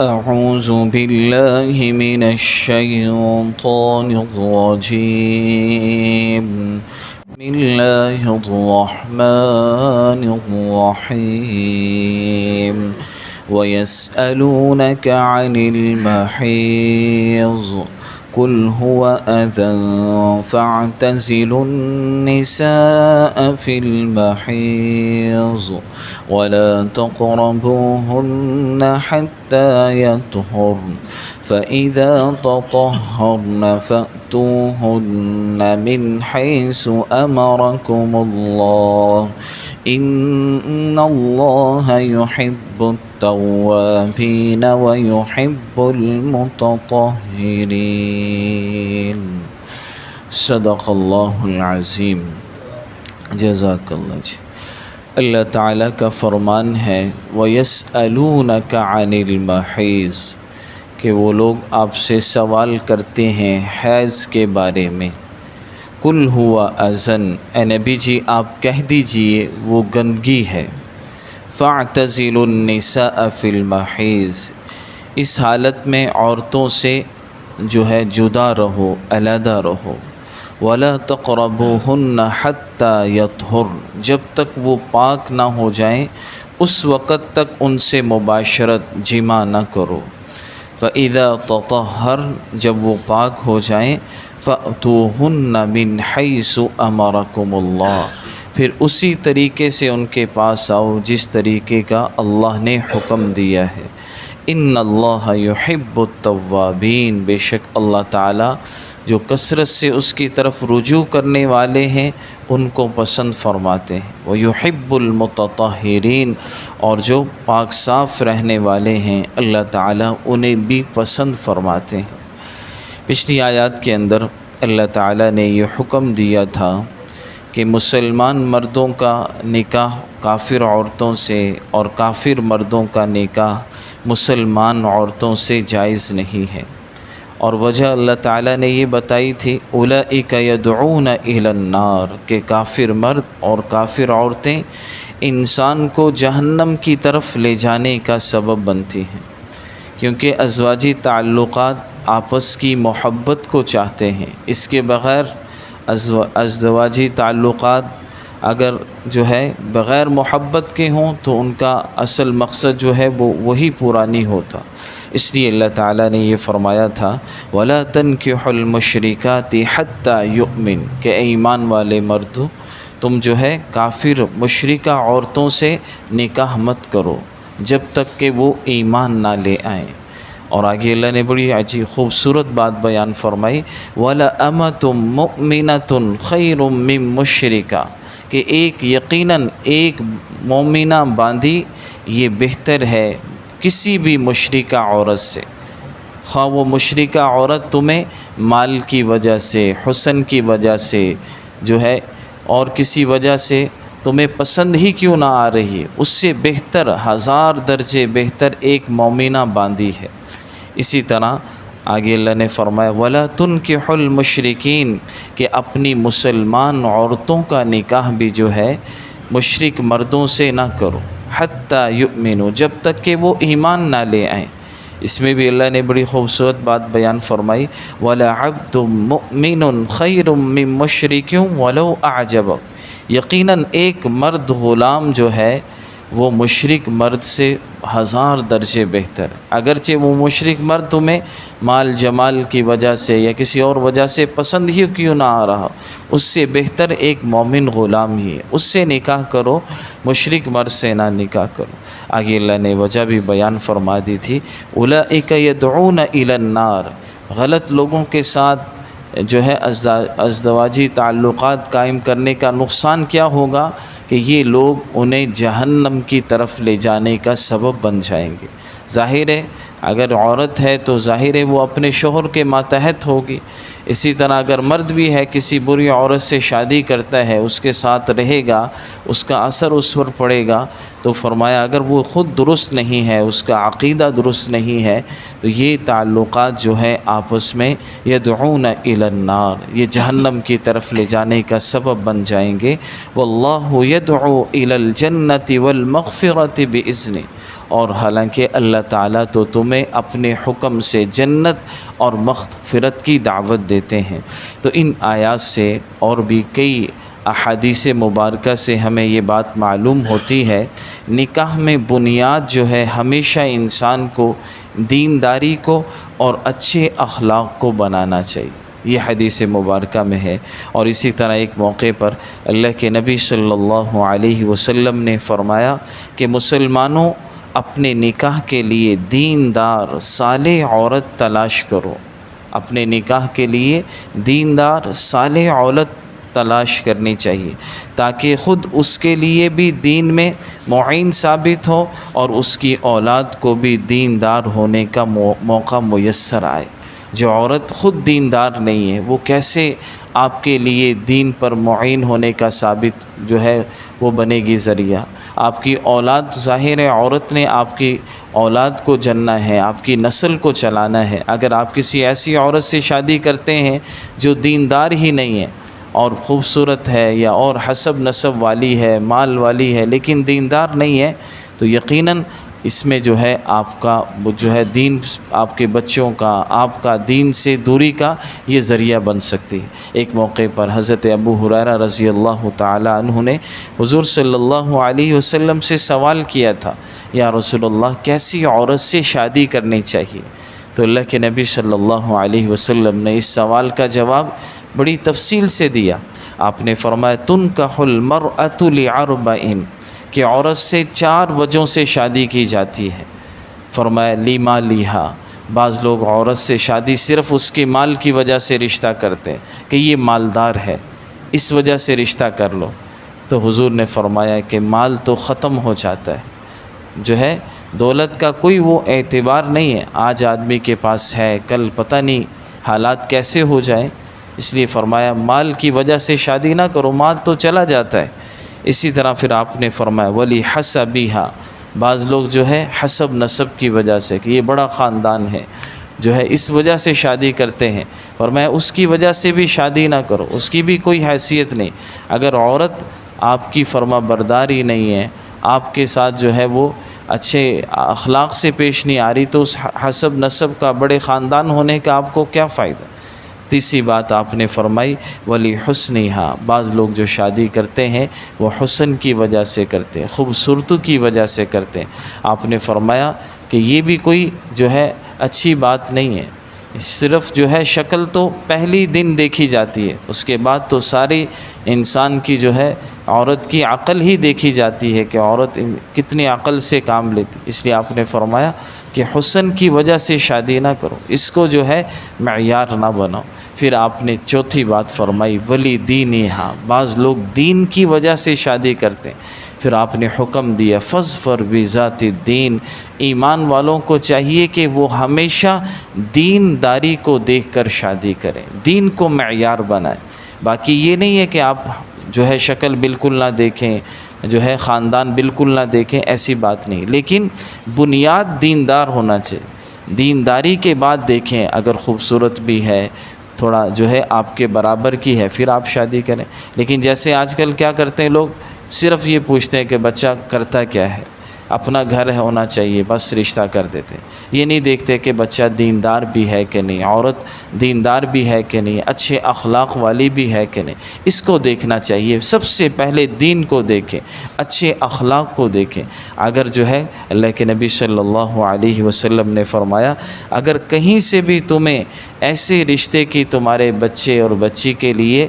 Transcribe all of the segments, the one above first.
أعوذ بالله من الشيطان الرجيم. بسم الله الرحمن الرحيم. ويسألونك عن المحيض قل هو أذى فاعتزلوا النساء في المحيض ولا تقربوهن حتى يطهرن فإذا تطهرن فأتوهن من حيث أمركم الله إن الله يحب التوابين ويحب المتطهرين. صدق اللہ العظیم. جزاک اللہ جی. اللہ تعالیٰ کا فرمان ہے وَيَسْأَلُونَكَ عَنِ الْمَحِيضِ کہ وہ لوگ آپ سے سوال کرتے ہیں حیض کے بارے میں. قُلْ هُوَ أَذًى اے نبی جی آپ کہہ دیجئے وہ گندگی ہے. فَاعْتَزِلُوا النِّسَاءَ فِي الْمَحِيضِ اس حالت میں عورتوں سے جو ہے جدا رہو، علیحدہ رہو. وَلَا تَقْرَبُوهُنَّ حَتَّى يَطْهُرْنَ جب تک وہ پاک نہ ہو جائیں اس وقت تک ان سے مباشرت جمع نہ کرو. فَإِذَا تَطَهَّرْنَ جب وہ پاک ہو جائیں فَأْتُوهُنَّ مِنْ حَيْثُ أَمَرَكُمُ اللَّهُ پھر اسی طریقے سے ان کے پاس آؤ جس طریقے کا اللہ نے حکم دیا ہے. ان اللہ یحب التوابین بے شک اللہ تعالی جو کثرت سے اس کی طرف رجوع کرنے والے ہیں ان کو پسند فرماتے ہیں. وَيُحِبُّ الْمُتَطَهِّرِينَ اور جو پاک صاف رہنے والے ہیں اللہ تعالیٰ انہیں بھی پسند فرماتے ہیں. پچھلی آیات کے اندر اللہ تعالیٰ نے یہ حکم دیا تھا کہ مسلمان مردوں کا نکاح کافر عورتوں سے اور کافر مردوں کا نکاح مسلمان عورتوں سے جائز نہیں ہے. اور وجہ اللہ تعالیٰ نے یہ بتائی تھی اولئک یدعون الی النار کہ کافر مرد اور کافر عورتیں انسان کو جہنم کی طرف لے جانے کا سبب بنتی ہیں، کیونکہ ازواجی تعلقات آپس کی محبت کو چاہتے ہیں. اس کے بغیر ازدواجی تعلقات اگر جو ہے بغیر محبت کے ہوں تو ان کا اصل مقصد جو ہے وہ وہی پورا نہیں ہوتا. اس لیے اللہ تعالیٰ نے یہ فرمایا تھا وَلَا تَنْكِحُوا الْمُشْرِكَاتِ حَتَّى يُؤْمِنْ کہ اے ایمان والے مردو تم جو ہے کافر مشرکہ عورتوں سے نکاح مت کرو جب تک کہ وہ ایمان نہ لے آئیں. اور آگے اللہ نے بڑی عجیب خوبصورت بات بیان فرمائی وَلَأَمَةٌ مُؤْمِنَةٌ خَيْرٌ مِّن مُشْرِكَةٍ کہ یقیناً ایک مومنہ باندھی یہ بہتر ہے کسی بھی مشرکہ عورت سے. خواہ وہ مشرکہ عورت تمہیں مال کی وجہ سے، حسن کی وجہ سے جو ہے اور کسی وجہ سے تمہیں پسند ہی کیوں نہ آ رہی ہے، اس سے بہتر 1000 درجے بہتر ایک مومنہ باندھی ہے. اسی طرح آگے اللہ نے فرمایا وَلَا تُنْكِحُوا الْمُشْرِكِينَ کہ اپنی مسلمان عورتوں کا نکاح بھی جو ہے مشرک مردوں سے نہ کرو حتیٰ یؤمنوا جب تک کہ وہ ایمان نہ لے آئیں. اس میں بھی اللہ نے بڑی خوبصورت بات بیان فرمائی وَلَعَبْدٌ مُؤْمِنٌ خَيْرٌ مِّن مُشْرِكٍ وَلَوْ أَعْجَبَكَ یقیناً ایک مرد غلام جو ہے وہ مشرک مرد سے 1000 درجے بہتر. اگرچہ وہ مشرک مرد تمہیں مال جمال کی وجہ سے یا کسی اور وجہ سے پسند ہی کیوں نہ آ رہا، اس سے بہتر ایک مومن غلام ہی ہے، اس سے نکاح کرو، مشرک مرد سے نہ نکاح کرو. آگے اللہ نے وجہ بھی بیان فرما دی تھی اولئک یدعون الی النار غلط لوگوں کے ساتھ جو ہے ازدواجی تعلقات قائم کرنے کا نقصان کیا ہوگا کہ یہ لوگ انہیں جہنم کی طرف لے جانے کا سبب بن جائیں گے. ظاہر ہے اگر عورت ہے تو ظاہر ہے وہ اپنے شوہر کے ماتحت ہوگی. اسی طرح اگر مرد بھی ہے کسی بری عورت سے شادی کرتا ہے اس کے ساتھ رہے گا اس کا اثر اس پر پڑے گا. تو فرمایا اگر وہ خود درست نہیں ہے، اس کا عقیدہ درست نہیں ہے تو یہ تعلقات جو ہے آپس میں یدعون الی النار یہ جہنم کی طرف لے جانے کا سبب بن جائیں گے. واللہ یدعو الی الجنۃ والمغفرۃ باذنہ اور حالانکہ اللہ تعالیٰ تو تمہیں اپنے حکم سے جنت اور مغفرت کی دعوت دیتے ہیں۔ تو ان آیات سے اور بھی کئی احادیث مبارکہ سے ہمیں یہ بات معلوم ہوتی ہے، نکاح میں بنیاد جو ہے ہمیشہ انسان کو دینداری کو اور اچھے اخلاق کو بنانا چاہیے، یہ حدیث مبارکہ میں ہے۔ اور اسی طرح ایک موقع پر اللہ کے نبی صلی اللہ علیہ وسلم نے فرمایا کہ مسلمانوں اپنے نکاح کے لیے دیندار صالح عورت تلاش کرو، اپنے نکاح کے لیے دیندار صالح عورت تلاش کرنی چاہیے، تاکہ خود اس کے لیے بھی دین میں معین ثابت ہو اور اس کی اولاد کو بھی دیندار ہونے کا موقع میسر آئے۔ جو عورت خود دیندار نہیں ہے وہ کیسے آپ کے لیے دین پر معین ہونے کا ثابت جو ہے وہ بنے گی ذریعہ؟ آپ کی اولاد، ظاہر ہے عورت نے آپ کی اولاد کو جننا ہے، آپ کی نسل کو چلانا ہے۔ اگر آپ کسی ایسی عورت سے شادی کرتے ہیں جو دیندار ہی نہیں ہے اور خوبصورت ہے یا اور حسب نسب والی ہے، مال والی ہے، لیکن دیندار نہیں ہے، تو یقیناً اس میں جو ہے آپ کا جو ہے دین، آپ کے بچوں کا، آپ کا دین سے دوری کا یہ ذریعہ بن سکتی ہے۔ ایک موقع پر حضرت ابو ہریرہ رضی اللہ تعالی عنہ نے حضور صلی اللہ علیہ وسلم سے سوال کیا تھا، یا رسول اللہ کیسی عورت سے شادی کرنی چاہیے؟ تو اللہ کے نبی صلی اللہ علیہ وسلم نے اس سوال کا جواب بڑی تفصیل سے دیا۔ آپ نے فرمایا تنکح المرأة لأربع، کہ عورت سے 4 وجہوں سے شادی کی جاتی ہے۔ فرمایا لمالہا، بعض لوگ عورت سے شادی صرف اس کے مال کی وجہ سے رشتہ کرتے ہیں کہ یہ مالدار ہے اس وجہ سے رشتہ کر لو، تو حضور نے فرمایا کہ مال تو ختم ہو جاتا ہے، جو ہے دولت کا کوئی وہ اعتبار نہیں ہے، آج آدمی کے پاس ہے کل پتہ نہیں حالات کیسے ہو جائیں، اس لیے فرمایا مال کی وجہ سے شادی نہ کرو، مال تو چلا جاتا ہے۔ اسی طرح پھر آپ نے فرمایا ولی حسبیہا، بعض لوگ جو ہے حسب نسب کی وجہ سے کہ یہ بڑا خاندان ہے جو ہے اس وجہ سے شادی کرتے ہیں، فرمایا اس کی وجہ سے بھی شادی نہ کرو، اس کی بھی کوئی حیثیت نہیں۔ اگر عورت آپ کی فرما برداری نہیں ہے، آپ کے ساتھ جو ہے وہ اچھے اخلاق سے پیش نہیں آ رہی، تو اس حسب نسب کا، بڑے خاندان ہونے کا آپ کو کیا فائدہ؟ تیسری بات آپ نے فرمائی ولی حسنہا، بعض لوگ جو شادی کرتے ہیں وہ حسن کی وجہ سے کرتے ہیں، خوبصورتی کی وجہ سے کرتے ہیں۔ آپ نے فرمایا کہ یہ بھی کوئی جو ہے اچھی بات نہیں ہے، صرف جو ہے شکل تو پہلی دن دیکھی جاتی ہے، اس کے بعد تو ساری انسان کی جو ہے عورت کی عقل ہی دیکھی جاتی ہے کہ عورت کتنی عقل سے کام لیتی، اس لیے آپ نے فرمایا کہ حسن کی وجہ سے شادی نہ کرو، اس کو جو ہے معیار نہ بناؤ۔ پھر آپ نے چوتھی بات فرمائی ولی دینہا، بعض لوگ دین کی وجہ سے شادی کرتے ہیں، پھر آپ نے حکم دیا فاظفر بذات الدین، ایمان والوں کو چاہیے کہ وہ ہمیشہ دین داری کو دیکھ کر شادی کریں، دین کو معیار بنائیں۔ باقی یہ نہیں ہے کہ آپ جو ہے شکل بالکل نہ دیکھیں، جو ہے خاندان بالکل نہ دیکھیں، ایسی بات نہیں، لیکن بنیاد دیندار ہونا چاہیے، دینداری کے بعد دیکھیں، اگر خوبصورت بھی ہے، تھوڑا جو ہے آپ کے برابر کی ہے، پھر آپ شادی کریں۔ لیکن جیسے آج کل کیا کرتے ہیں لوگ، صرف یہ پوچھتے ہیں کہ بچہ کرتا کیا ہے، اپنا گھر ہونا چاہیے، بس رشتہ کر دیتے ہیں، یہ نہیں دیکھتے کہ بچہ دیندار بھی ہے کہ نہیں، عورت دیندار بھی ہے کہ نہیں، اچھے اخلاق والی بھی ہے کہ نہیں، اس کو دیکھنا چاہیے۔ سب سے پہلے دین کو دیکھیں، اچھے اخلاق کو دیکھیں۔ اگر جو ہے اللہ کے نبی صلی اللہ علیہ وسلم نے فرمایا اگر کہیں سے بھی تمہیں ایسے رشتے کی تمہارے بچے اور بچی کے لیے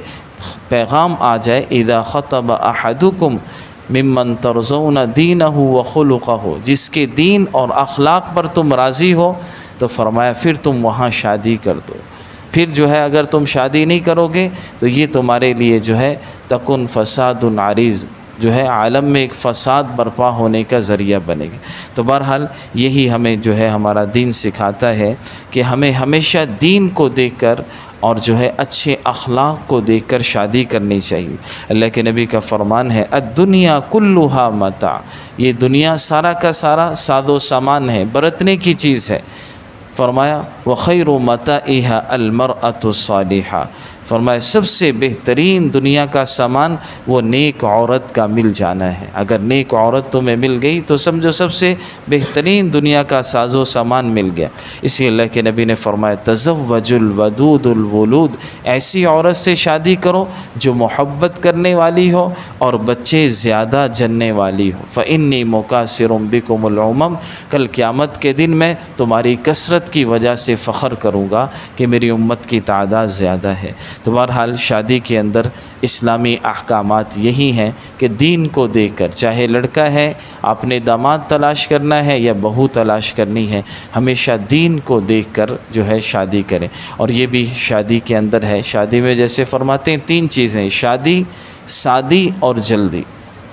پیغام آ جائے، اذا خطب احدکم ممن ترضون دینہ وخلقہ، جس کے دین اور اخلاق پر تم راضی ہو، تو فرمایا پھر تم وہاں شادی کر دو۔ پھر جو ہے اگر تم شادی نہیں کرو گے تو یہ تمہارے لیے جو ہے تکن فساد عریض، جو ہے عالم میں ایک فساد برپا ہونے کا ذریعہ بنے گا۔ تو بہرحال یہی ہمیں جو ہے ہمارا دین سکھاتا ہے کہ ہمیں ہمیشہ دین کو دیکھ کر اور جو ہے اچھے اخلاق کو دیکھ کر شادی کرنی چاہیے۔ اللہ کے نبی کا فرمان ہے الدنیا کلھا متاع، یہ دنیا سارا کا سارا ساز و سامان ہے، برتنے کی چیز ہے۔ فرمایا وخیر متاعها المرأة الصالحہ، فرمایا سب سے بہترین دنیا کا سامان وہ نیک عورت کا مل جانا ہے۔ اگر نیک عورت تمہیں مل گئی تو سمجھو سب سے بہترین دنیا کا ساز و سامان مل گیا۔ اسی اللہ کے نبی نے فرمایا تزوج الودود الولود، ایسی عورت سے شادی کرو جو محبت کرنے والی ہو اور بچے زیادہ جننے والی ہو۔ فإنی مکاثر بکم الامم، کل قیامت کے دن میں تمہاری کثرت کی وجہ سے فخر کروں گا کہ میری امت کی تعداد زیادہ ہے۔ تو بہرحال شادی کے اندر اسلامی احکامات یہی ہیں کہ دین کو دیکھ کر، چاہے لڑکا ہے آپ نے داماد تلاش کرنا ہے یا بہو تلاش کرنی ہے، ہمیشہ دین کو دیکھ کر جو ہے شادی کریں۔ اور یہ بھی شادی کے اندر ہے، شادی میں جیسے فرماتے ہیں 3 چیزیں، شادی، سادی اور جلدی۔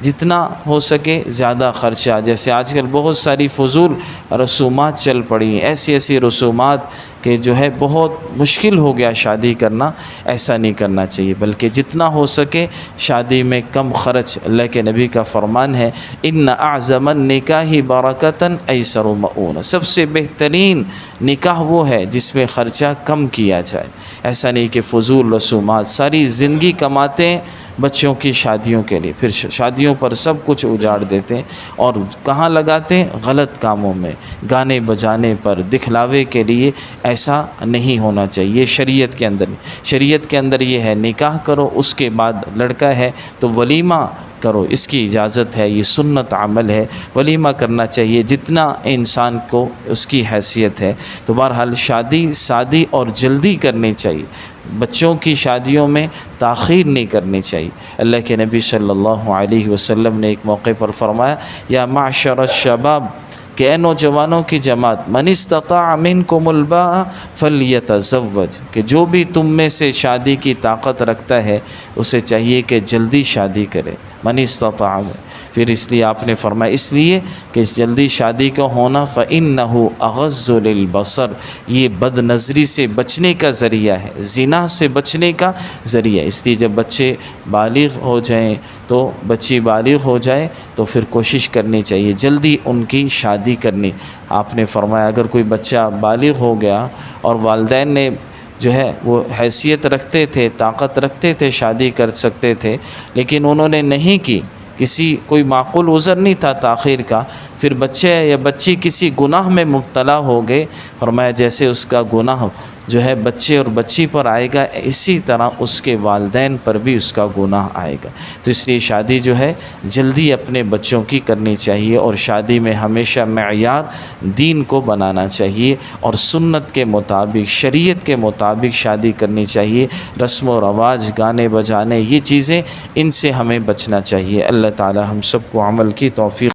جتنا ہو سکے زیادہ خرچہ، جیسے آج کل بہت ساری فضول رسومات چل پڑی ہیں، ایسی رسومات کہ جو ہے بہت مشکل ہو گیا شادی کرنا، ایسا نہیں کرنا چاہیے، بلکہ جتنا ہو سکے شادی میں کم خرچ۔ اللہ کے نبی کا فرمان ہے ان اعظم النکاح برکتاً ایسر مؤونہ، سب سے بہترین نکاح وہ ہے جس میں خرچہ کم کیا جائے۔ ایسا نہیں کہ فضول رسومات، ساری زندگی کماتے ہیں بچوں کی شادیوں کے لیے، پھر شادیوں پر سب کچھ اجاڑ دیتے ہیں، اور کہاں لگاتے ہیں؟ غلط کاموں میں، گانے بجانے پر، دکھلاوے کے لیے۔ ایسا نہیں ہونا چاہیے شریعت کے اندر۔ شریعت کے اندر یہ ہے نکاح کرو، اس کے بعد لڑکا ہے تو ولیمہ کرو، اس کی اجازت ہے، یہ سنت عمل ہے، ولیمہ کرنا چاہیے جتنا انسان کو اس کی حیثیت ہے۔ تو بہرحال شادی سادی اور جلدی کرنی چاہیے، بچوں کی شادیوں میں تاخیر نہیں کرنی چاہیے۔ اللہ کے نبی صلی اللہ علیہ وسلم نے ایک موقع پر فرمایا یا معشر الشباب، کہ اے نوجوانوں کی جماعت، من استطاع منکم الباء فلیتزوج، کہ جو بھی تم میں سے شادی کی طاقت رکھتا ہے اسے چاہیے کہ جلدی شادی کرے۔ من استطاع، پھر اس لیے آپ نے فرمایا اس لیے کہ جلدی شادی کا ہونا فإنہ اغض للبصر، یہ بد نظری سے بچنے کا ذریعہ ہے، زنا سے بچنے کا ذریعہ۔ اس لیے جب بچے بالغ ہو جائیں تو بچی بالغ ہو جائے تو پھر کوشش کرنی چاہیے جلدی ان کی شادی کرنی۔ آپ نے فرمایا اگر کوئی بچہ بالغ ہو گیا اور والدین نے جو ہے وہ حیثیت رکھتے تھے، طاقت رکھتے تھے، شادی کر سکتے تھے، لیکن انہوں نے نہیں کی، کوئی معقول عذر نہیں تھا تاخیر کا، پھر بچے یا بچی کسی گناہ میں مبتلا ہو گئے، فرمایا جیسے اس کا گناہ جو ہے بچے اور بچی پر آئے گا، اسی طرح اس کے والدین پر بھی اس کا گناہ آئے گا۔ تو اس لیے شادی جو ہے جلدی اپنے بچوں کی کرنی چاہیے، اور شادی میں ہمیشہ معیار دین کو بنانا چاہیے اور سنت کے مطابق، شریعت کے مطابق شادی کرنی چاہیے۔ رسم و رواج، گانے بجانے، یہ چیزیں ان سے ہمیں بچنا چاہیے۔ اللہ تعالی ہم سب کو عمل کی توفیق